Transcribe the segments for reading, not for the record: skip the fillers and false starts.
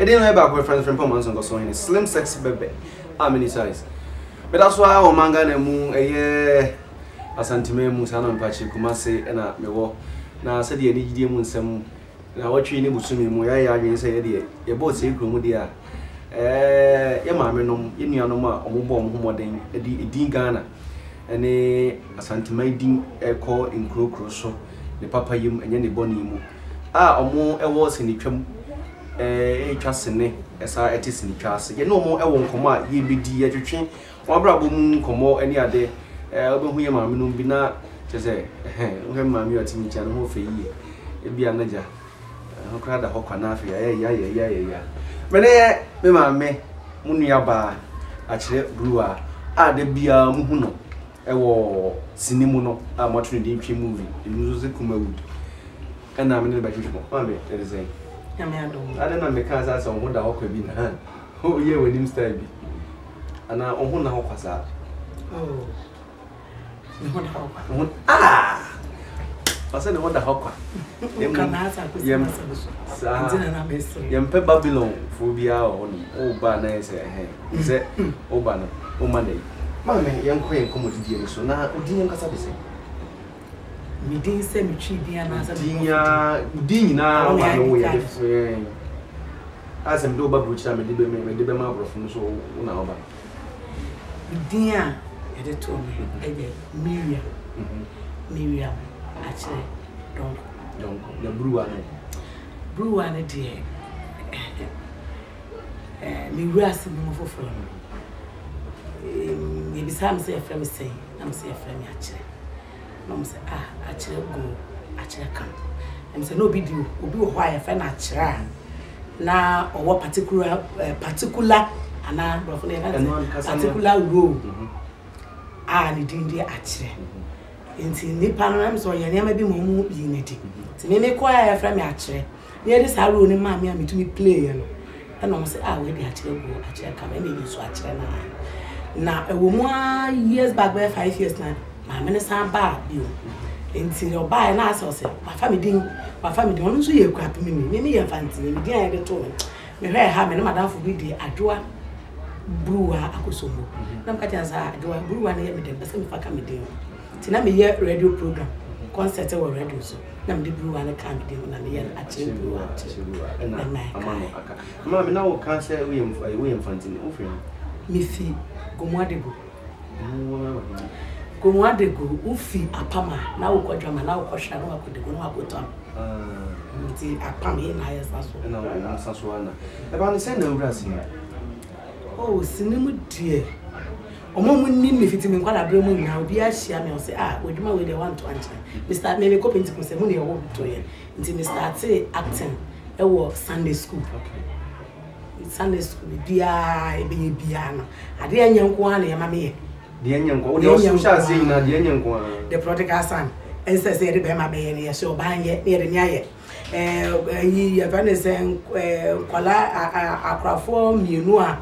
didn't know about my friends from Pomans and Nkosuohene. Slim, sexy baby. How many size? But that's why our manga and moon a year. Asantime Musana and Pachi Kumase and a mewo. Now said the idea moon some. Now what you need to me, Moya, say, your boat say, Grumudia. Mamma, in your normal, or more than a D Ghana. And a Asantime ding a call in Crow Crosso, the Papa Yum and Yenny Bonimu. Or more awards in the trum. Trust in it, as I it is in the trust. Yet no more I won't come out, ye be dear to change. Or bravo moon come more any other. Album here, mamma, no be not to say, when mammy or Timmy Chan who for ye. It be a major. Who cried the hawk anafi, yeah. But eh, me mamma, Muniaba, actually, Bruwaa, the beer muhuno, a war, cinemuno, a matron deep movie, the music wood. And I'm in the bedroom. Mammy, it is a. I don't know because I saw what the hawk will be in hand. Oh, yeah, when him stab. And I own the hawk was out. Oh. Ah! I said, what the hawk? Yam Babylon, Phobia, oh, Banner, say, is it? Oh, Banner, oh, Monday. Mamma, young queen, come with you, so now, Dina Casabi. Me didn't say me cheap, Dina, Dina, as I'm do Babuch, I'm a dibber from so now. Dina. They told me, Miriam, actually, don't, the Bruwaa, dear. Miriam, for friend. Maybe some say a friend say, I'm say a friend, actually. Mom say, actually, go, actually, come. And say, no, be do, will be why a friend actually. Now, or what particular, and now, particular rule. Ni dindi Akyire nti ni panorama so ye na be mo unity ti me kwaya fra me Akyire ye dey sa ro ni ma me to me play no e no say we dey Akyire go Akyire come e dey so Akyire na e wo mo years back by 5 years na ma me ne san ba bi o nti o ba na so say ma family no so ye kwa pimi me ye fanti me din ya dey to me hwe ha me na madam fo bi dey adoa Bruwaa akosomo na mkaja za adoa Bruwaa na ye me dem pese me faka me dem ti na me ye radio program concert we radio so na me Bruwaa na kan dem na me ye Akyire Bruwaa na amano aka ma me na wo kan say we mfanti ni ofre me fi gomuadego ufi apama na wo kwadwama na wo kwhwa na wo kodego na wo kotam nti apama ye na ye saso na saso ana e ba ni say na wura sin. Oh, cinema dear. Omo need me fit me kwala bre mu na obi a share me say oduma we dey want to answer. Mr. Me ko penti ko say mu na e wo to ye. Nti me start acting e wo Sunday school. Okay. Sunday school bia e be bia na. Ade enyenko an na ye ma me ye. De enyenko. O de social say na de enyenko. The prodigal son. En say de be ma be ye na ye so ban ye na ye de nya ye. Yi ya van say kwala akrafo mienu a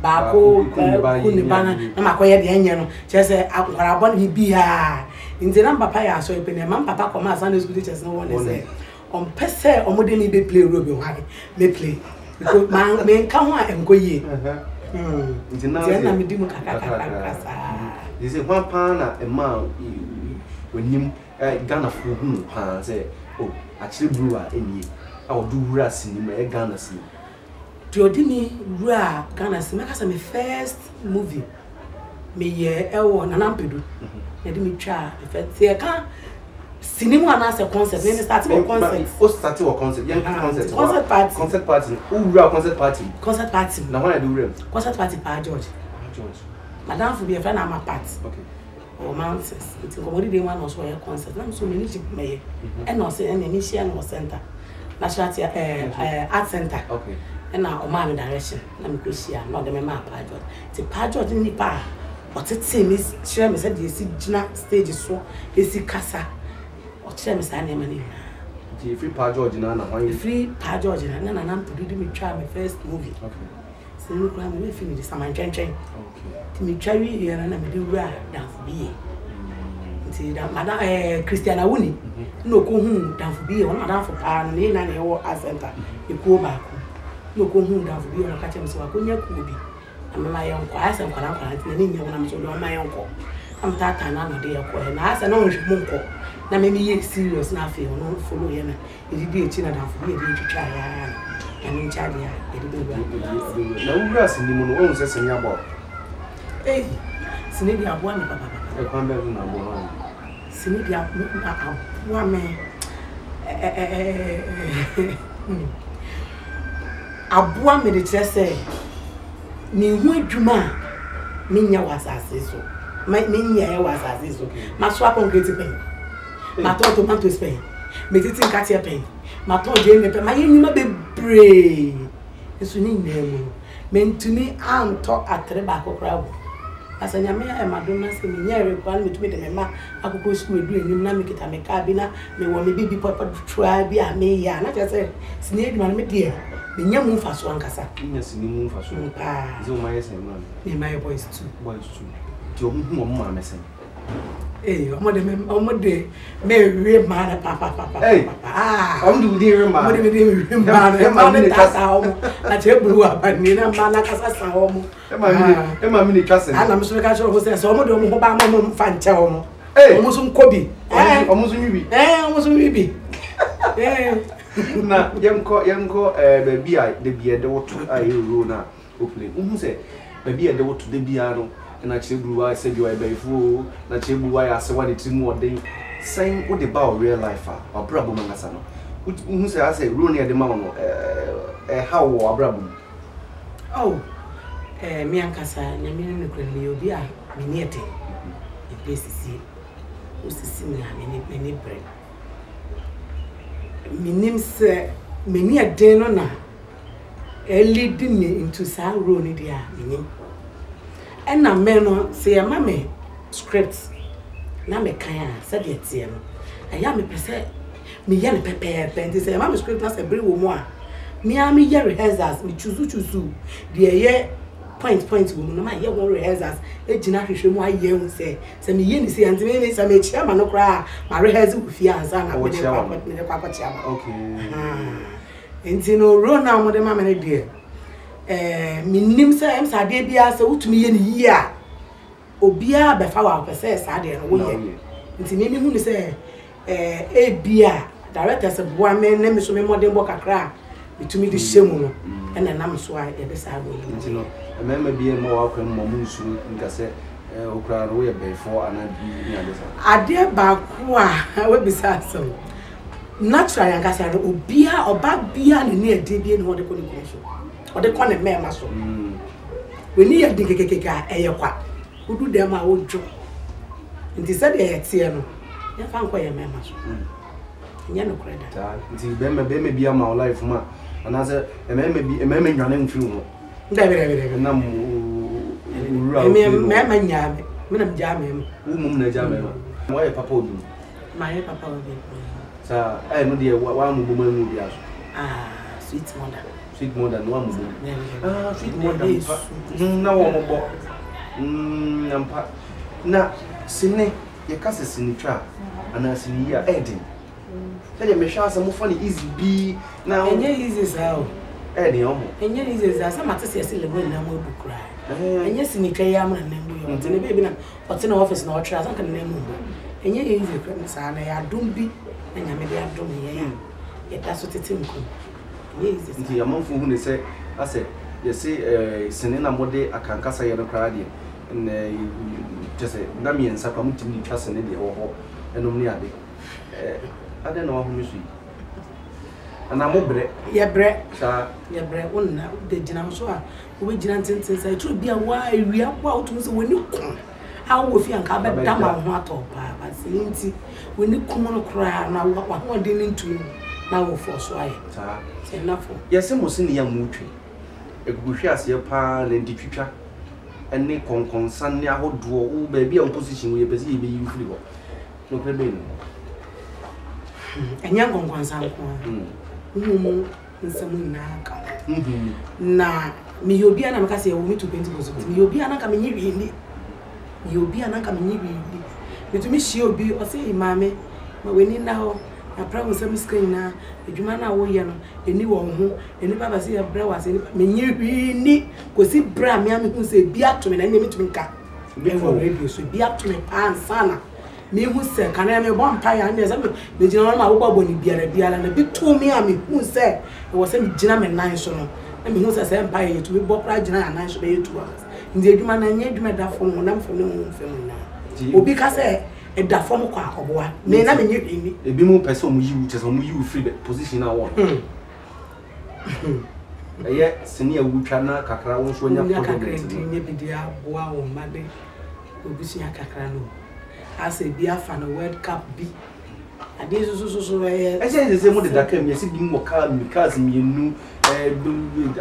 Bako kunibana na makoye de enye no chese akwara bon bibia nti na papa ya so epene mam papa koma Sunday school teachers no one say on pese omode ni be play role be wan me play because man me nka ho a enkoyie nti na me di mu kaka sa this is one pan na e ma onim Ghana fo hu pan say oh Akyire Bruwaa enie a odu wura sinima e Ghana si Diodini Bruwaa Ghana si make say my first movie me ye ewo nanampedu e di me twa e first e kan cinema na say concert me start with concert o start with concert young concert party wura concert party na when I do real concert party pa George madam for be a friend am part okay o mountains it komodi dey one also your concert na so many people me e no say e me share no center national art center okay na o ma me direction na me kweshia na o de me ma pa George ti pa George ni pa o tete me share me say dey si gina stage so esi kasa o share me say na me ni ti free pa George na when free pa George na na produce me try my first movie okay so no plan me finish this man chen okay ti me try we here na me dey wura dance bi ti da madam Christiana Wuni no ko hu dance bi won madam for pa na na e wo center e ko ba ko no ko hu da fu bi ona ka chem so akonya ku bi amama yonko asa nkwala nkwala ni nya wona mso do ma yonko am tata na no de yakọ na asa na onhwe mu nko na me ye serious na afi no follow ye na edidi echi na da fu bi edidi twitwa ya na me nchade ya edidi bra na wura sinimu no won se sini abo sini di abo na papa e kwa mbe na abo no sini di abo me aboa me de kyerese ni hu adwuma me nya wasase so me nya ya wasase so ma so concrete pen ma to tomato pen me titi nkatia pen ma to je ne pen ma ye nyuma bebre eso ni nemu me ntumi anto atre ba kokora wo asanya me ya madonna se me nya re kwa me tumi de me ma akoko school edu enim na me kita me ka bi na me wo me bibi papa twa bi a me ya na kyerese sine eduma me de me nya mu fa so ankasa nya sini mu fa so zo ma yesa man me my boys too ti o mu mo ma mesen omo de me we ma na papa am du di we ma omo de me ma na tasa omo na che Bruwaa ba ni na ma na kasa sa omo e ma mi ni twase ana me so ka choro ho se omo de omo ho ba mo fa nche omo omo so nkobi omo so wibi omo so wibi na yanko baby a de bia de woto ayi ro na ople hu se baby a de woto de bia no na che Bruwaa se bi o ebaifu na che Bruwaa ya se wa de timu odin sen wo de ba o real life a obrabo mangasa no hu se ase ro ne de ma no how wo obrabo me ankasa na me ne kure me obi a me ne ete e pesisi osisi na me ne bre minim se meni ade no na lead me into sa role ni dia minim na me no se ya ma me script na me kan a se de tie no aya me pese me ya ne pepe penti se ya ma me script na se bri wo mu a me a me ya rehearsals me chuzu de ye point wo mu na ma ye won rehearsals ejina hwehwe mu aye hu se me ye ni se ante me se me chia ma no kra ma rehearsal wo fi anza na me de kwa chia ma okay no rona mo de ma me de minim se em sa de bia se wutumi ye ni yi a obia be fa wa pese sa de no wo ye nti me hu ni se bia director se boa me na me so me modern bo kakra bitumi di shemu no na nam so a ye be sa go nti no emema bia ma wa kwa mo munsu nka se okra ro ye befo ana bi ni ade ba ko a we bisa so natural yanga sa obia oba bia ni ade bia ni wo de ko ni so o de ko ne mema so we ni ye de kekeka eye kwa udu dem a wojo nti se de ye tie no ya fa nko ye mema so nya no kreda ta nti be bia ma life ma ana se emema nwane mfiri ho Debe na mu me nyame me na mjame wo mum na jame ma wa papa obi ma ye papa obi sa no de wa mu bo mu bi aso sweet mother no wa mu bo sweet mother na wo mo bo nampa na sine ye ka se sine twa ana sine ya edin se de me hwa sa mo fa ni easy bi na enye easy sa o ni omo enye easy sa sa matese ese le bo na mo bukura enye sine twa ya amra na mbu yo tene baby na ote na office na o tra san kan na mu enye easy kwa sa na ya dum bi na nyame de adom ye ya da so tete nko easy nti ya manfo hu ne se ase ye se sine na mode akankasa ye no kra de na just na mi ensa kwa mutimi twa sine de ho enom ni ade ade na wa hu mi su ana mo bre ye bre sa ye bre wonna de gina so a wo be gina tenten sa tru bia wa ewia kwa otum se woni kun ha wo fi anka be dama ho atopa ba sinti woni kun no kra na wa ho de ni ntu na wo fo so aye sa enafo yese mo sini ya mutwe eguhwe ase pa na nditwitwa ene konkonsan ne ahodo wo ba bia opposition wo ye pese ye be yi firi ho no krebe no enya konkonsan ko nsamu na aka na mi yobi ana maka se wo mi 20% mi yobi ana ka me nyi wi mi yobi ana ka me nyi wi mi to mi shi obi o se imame ma weni na ho na prawo sem skin na adwuma na wo ye no eni wo ho eni baba se bra wa se menye hwi ni kosi bra me am hu se bia to me na me tumi nka before radio so bia to me pan sana me hu se kana me bo mpa ya na se me gina ma wo babo ni biara na bi to me am hu se wo se me gina me nan so no na me hu se se mpa ya to me bo pra gina ya nan so be 2 hours ndi adwuma na nye adwuma da fo mo na mfo ne mu mfo na obi ka se e da fo mo kwa oboa me na me nye hwi ebi mu person mu yi chese mu yi free position na won eye senior wutwa na kakra won so nya problem nye bidia boa wo made obi sia kakra no ase bi afa no world cup bi ade so ese mo de daka mi ese bi mo ka mi cars mi enu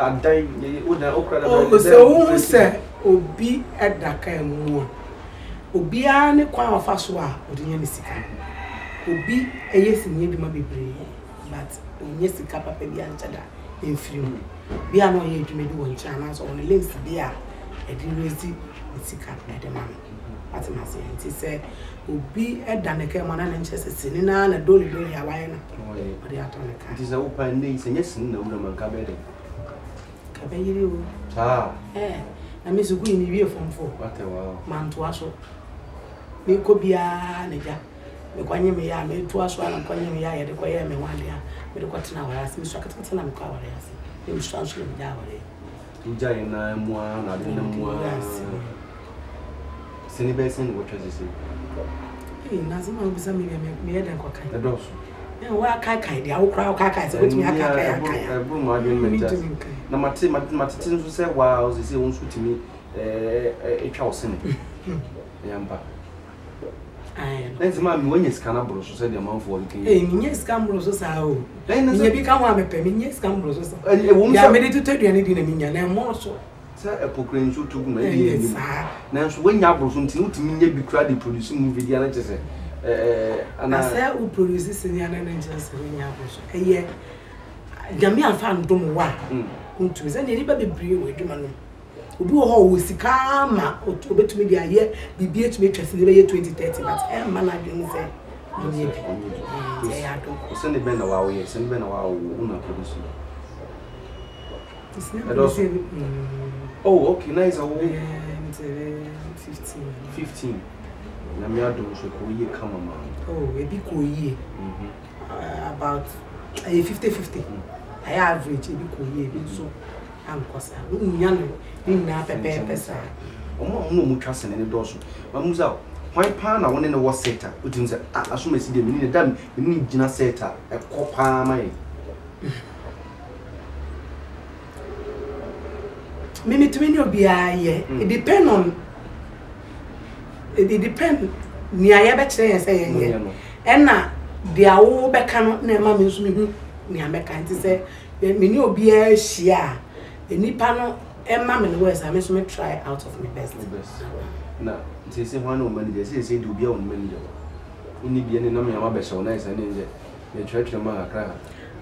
adan o da okra da so se obi edaka mu obi a ne kwa afa so a odinya ne sika obi eyesi nye duma bebre but onye sika papa bi anchada enfiri bia no ye dwuma di won chana so on links bia edi rezi sika ede ma atima se nti se obi eda ne ka ma na nche se sini na doli awaye na odi atone ka nti se upa ndi se nye sini na wura man ka be de ka be yiri o na me su ku ni wie fomfo wate wa man to aso me ko bia ne ja me kwanye me ya me to aso na kwanye me ya ye de kwaye me wale ya me de kwatena wa asi me so akata na me kwa wale asi me so aso me ja wale tuja ina mwa na de na mwa sini be sin what was it nazima ubisa me ye de kwa kai doso wa kai de awo kra kai se wetumi aka kai bu mo adwen mentas na mate nso se wa o se won so timi etwa o sene yamba nezima mi wonye skana bro so se de manfo o ken nye skana bro so sa o nye bi ka ho amepe mi nye skana bro so sa wo ya me de tutuduane di na mi nya na mo so sa epokren so tugu ma ye ni na nso wonya bro so ntini utimi nya bi kra de produce movie dia na chese ana say u produce senior na chese wonya bro so eye jami anfa ndom wa untu ze ne riba bebre we dwuma no obi wo ho wo sika ma obetumi dia ye bibie tumi twese ne be 2030 but man adwen se ni bi ya do so ne be na wa wo ye se ne be na wa wo una produce oh okay nice oh 15 na me ado so ko ye kama ma oh e bi ko ye about 50-50 I average e bi ko ye bi so am kosa nya no ni na pepe pesa omo mu twase ne do so ma muza why pa na won ne wo seta utim se asoma si de me ni dam ni gina seta e kopa mai Mimi to any obia ye it depend ni aye be kire say ye e na dia wo be ka no na ma me nso me hu ni ameka nti say me ni obia hia enipa no e ma me no words I me so me try out of my best na nti say ho na o manager say do obia on manager uni bia ni na me ama be show na say nje me try ma akra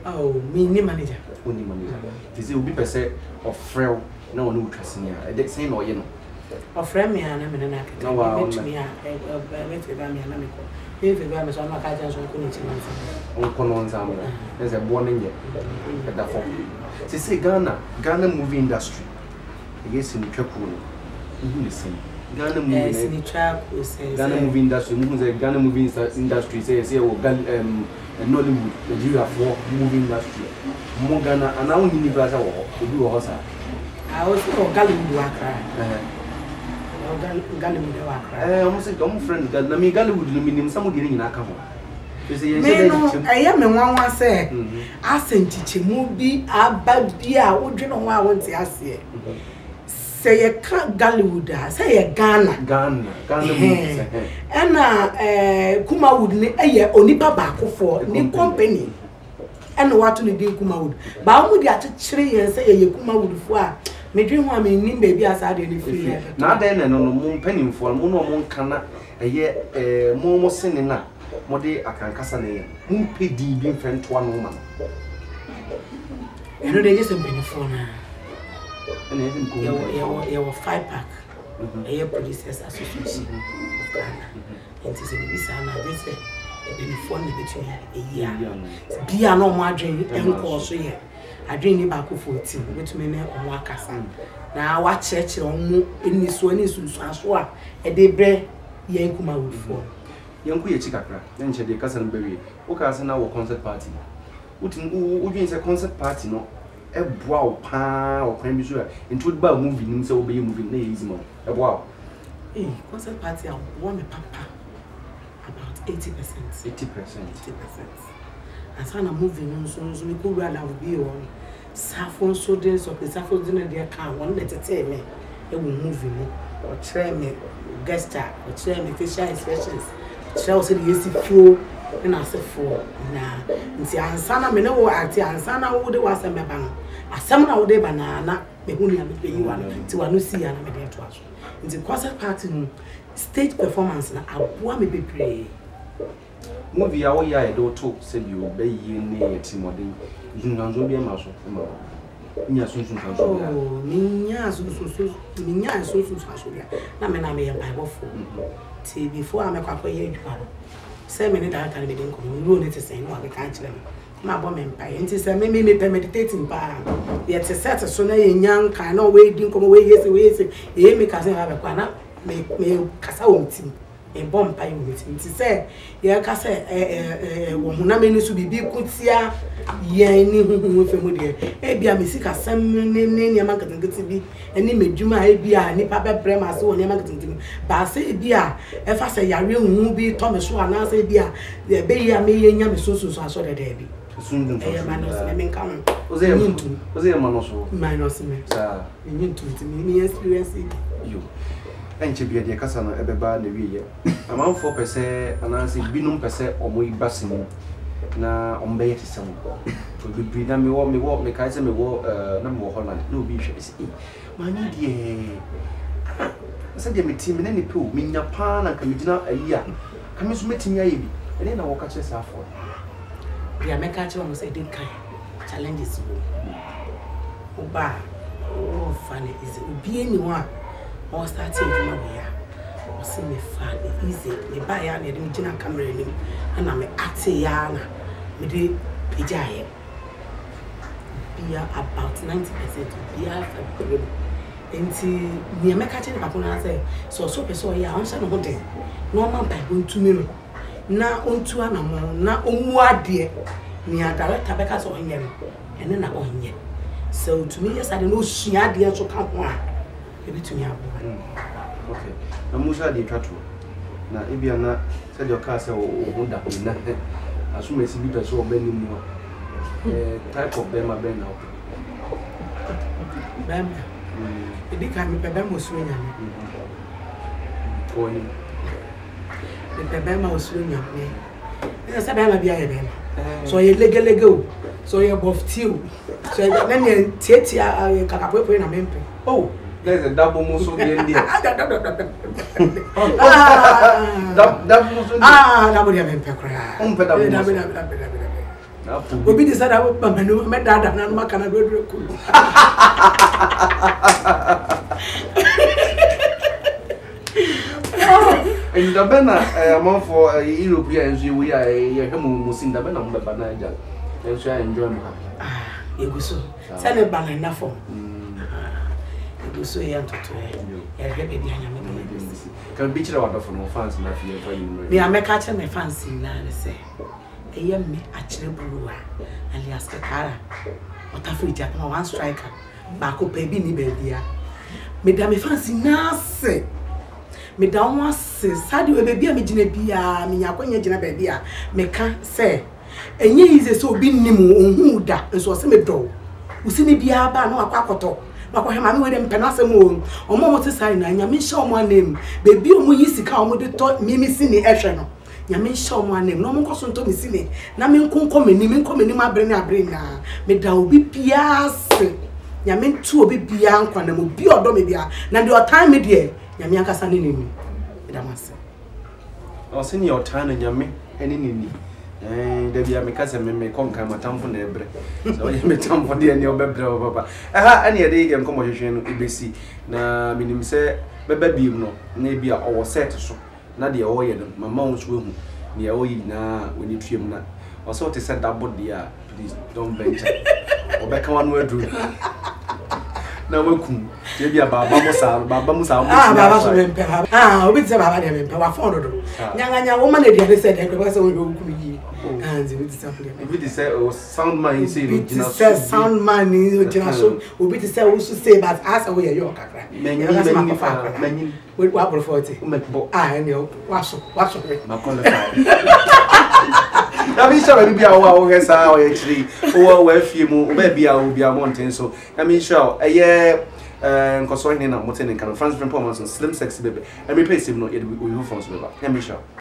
oh me ni manager uni manager nti say obi pese of frel na wonu twasenia e de say no ye no ofre me ana me na akata na wa me ya me fe ba me ana me ko me fe ba me so na ka ja so ko ni chi on kono nzamo eze bo ne nye e da fo say Ghana movie industry yes ni twaku no ni say Ghana movie Ghana movie industry mu say Ghana movie industry say wo Nollywood Nigeria for movie industry mo Ghana ana won universal wo obi wo hosa I was Hollywood wakra Hollywood wakra almost some friend Ghana me Hollywood no minim some de nyina ka ho I am a one say asentichemu bi abadi a wodwene ho a wonte ase say ye ka Hollywood say ye Ghana movie na Kumawood ni eye onipa baakofo ni company and what ni dey Kumawood ba mu di akekere yen say ye Kumawood fo a medwin ho a me nim baby asade ni free na den no mo mpanimfo mo no mo nkana eye mo sene na mo de akankasa na ye mo pedi bi mfento ano ma eno de yesem benefo na ene even ko ye 5 pack eye producers association of Ghana it is a bisa na this the phone between a year. Be an no margin and course here. I drink back 14 with me on Wakasa. Now, what church in this one is Nkosuohene a day bread Yankuma would fall. Young Queer Chicacra, then she did cousin Berry. What cousin our concert party? Would a concert party no? A wow, pa or prime sure, and to about moving so be moving easy more. A wow. Eh, concert party, I want a papa about 80%. 80%. As I'm moving on, so we could run out be on Saffron so days of the Saffron dinner, their car, one letter tell me, it will move me, or try me, guest star, or try me facial expressions. Chelsea used to flow, and I said, for now. And see, and Sana, me know at the Ansana would was a man. A summer would a banana, me who you one to a new sea and a medium to us. In the concert party, stage performance, I want me be pray. Movie our year, do talk, said you obey you near Timothy. You can be a muscle. Minya na me na me Bible for ti before I make akwaye adwuma say me ne that can be den ko no ne te say no I can tell them ma bo me mpa enti say me meditating pa yet set so na ye nyan kan na we din ko we yesi e me ka say ha be kwa na me kasa wo tim e bom pa yu meeting ti say ye ka say wo huna me ni so bibi kutia ye ni huhu fe mu de e bia me sika sam ne ma nkatengati bi eni medwuma e bia ni pa bebre ma so wo ne ma nkatengati ba say bia e fa say yare hu bi to me so ana say bia e be ya me ye nya me so aso de de bi sundu e ma no se me nka ho oze ma no so minus me sa nyintu me experience you enche bia de kasa no ebeba na wiye amanfo pese ananse binum pese omo ibasini na ombe yete sam to be brida me wo me kai se me wo na me wo Holland no bi hwe se ma ni die asa de me team ne pe o me nya pa na ka me gina ayi a ka me so metimi ayi bi ene na wo ka che sa afọ bia me ka che wo se de kai challenges wo ba o funny is obi anyone or starting to or see me fan easy me buy ya na dem gina camera nim na me ate ya na me dey pejaye be about 90% be after enti me make catch na papa say so person ya on say no de no man by ntumi no na ontu anamo na omu ade ni director be ka so onye no ene na onye so to me yes I don't know sua ade so ka ho a to me okay na musa de twatwo na ebia na se de ka se o hunda na asuma esi bi pese o bani mu type of bema ben now bem edi ka mi pe bem osuo nya me oni de bem osuo nya me ina se bem bia ye bem so ye legelege o so ye bofti o so na ne tietia kakapoepo na mempe oh there's a double muscle in there. Double muscle. Double yamen pekra. Obi decide I will manu me dada na ma kana do ku. And the bena among for Europeans we are a musin the bena mbeba na ja. And so I enjoy my. Yeguso. Say me ban enough for. So yeah, to can be out for no fans in that year. Me, I make catch my fancy now. Say, I am me Akyire Bruwaa alias Kakara. What a free jack, one striker. Back up, baby, ni baby. Me da me fancy now. Say, me down was say, Sadi, baby, I'm a jinebia, me yakonya jina baby. Me can say, and ye is so bin nimu on who da, and so send me do. We see me be a ban or a quackoto. Mako he mami we dem penase mo omo mo te sai na nyame hye omo anem bebi omo yisika omo de to mimi sini ehwe no nyame hye omo anem no mo nkoso nto mi sini na me nkonko mani abre na me da obi piase nyame ntu obi bia nkwa na mo bi odo me bia na de o time me de nyame akasa ne nini me da mase o sini your time nyame ene nini there be a because me conquer my town for the ebre. So you me town for the any obebre papa. Any day you come hwehwe no ebesi na minim say bebe bi no na bia o set so na de o ye no mama wo so hu near all na when you trim na. Also to send that body, please don't venture. Or back one word. Na wekum ye bia baba musa baba so mempe obi tse baba de mempe wa phone do nyanga wo man de say de ko say wo kum yi anzi obi tse phone obi tse say sound man say original so sound man original so obi tse say wo so say but as we ye yo kakra menyi we wa bro 40 ene wa so ma qualify na mi sure be bia wo get sa o actually o wa fie mu o ba bia o bia mountain so na mi sure Nkosuohene na moten kan France performance slim sexy baby every place no we phones baby na mi sure